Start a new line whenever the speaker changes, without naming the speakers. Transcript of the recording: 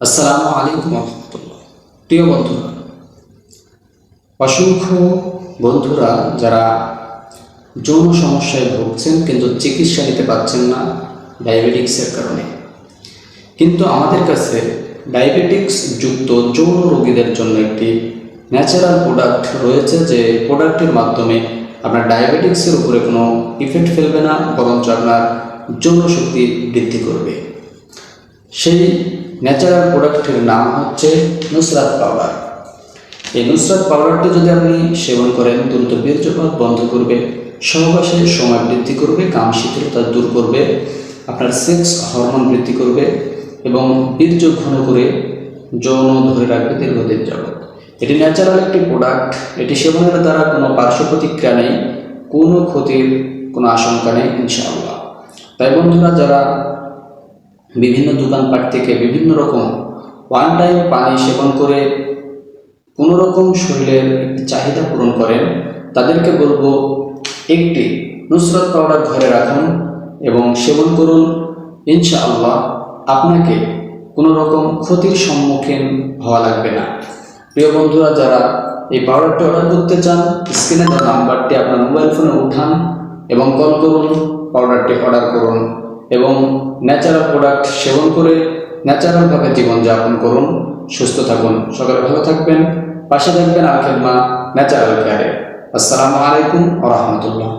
আসসালামু আলাইকুম রহমতুল্লাহ। প্রিয় বন্ধুরা, অসংখ্য বন্ধুরা যারা যৌন সমস্যায় ভুগছেন কিন্তু চিকিৎসা নিতে পারছেন না ডায়াবেটিক্সের কারণে, কিন্তু আমাদের কাছে ডায়াবেটিক্স যুক্ত যৌন রোগীদের জন্য একটি ন্যাচারাল প্রোডাক্ট রয়েছে, যে প্রোডাক্টের মাধ্যমে আপনার ডায়াবেটিক্সের উপরে কোনো ইফেক্ট ফেলবে না, বরঞ্চ আপনার যৌন শক্তি বৃদ্ধি করবে। সেই ন্যাচারাল প্রোডাক্টের নাম হচ্ছে নুসরাত পাউডার। এই নুসরাত পাউডারটি যদি আপনি সেবন করেন, দ্রুত বীর্যপাত বন্ধ করবে, সহবাসের সময় বৃদ্ধি করবে, কাম শিথিলতা দূর করবে, আপনার সেক্স হরমোন বৃদ্ধি করবে এবং বীর্য ঘন করে যৌন ধরে রাখবে দীর্ঘদিন যাবত। এটি ন্যাচারাল একটি প্রোডাক্ট। এটি সেবনের দ্বারা কোনো পার্শ্ব প্রতিক্রিয়া নেই, কোনো ক্ষতির কোনো আশঙ্কা নেই ইনশাআল্লাহ। তাই বন্ধুরা, যারা বিভিন্ন দোকানপাট থেকে বিভিন্ন রকম ওয়ান টাইম পানি সেবন করে কোনো রকম শরীরের একটি চাহিদা পূরণ করেন, তাদেরকে বলবো একটি নুসরাত পাউডার ঘরে রাখুন এবং সেবন করুন। ইনশাআল্লাহ আপনাকে কোনো রকম ক্ষতির সম্মুখীন হওয়া লাগবে না। প্রিয় বন্ধুরা, যারা এই পাউডারটি অর্ডার করতে চান, স্ক্রিনে দেওয়া নাম্বারটি আপনার মোবাইল ফোনে উঠান এবং কল করুন, পাউডারটি অর্ডার করুন এবং ন্যাচারাল প্রোডাক্ট সেবন করে ন্যাচারালভাবে জীবনযাপন করুন। সুস্থ থাকুন, সকলে ভালো থাকবেন, পাশে থাকবেন আল খেদমা ন্যাচারাল কেয়ারে। আসসালামু আলাইকুম ওয়া রাহমাতুল্লাহ।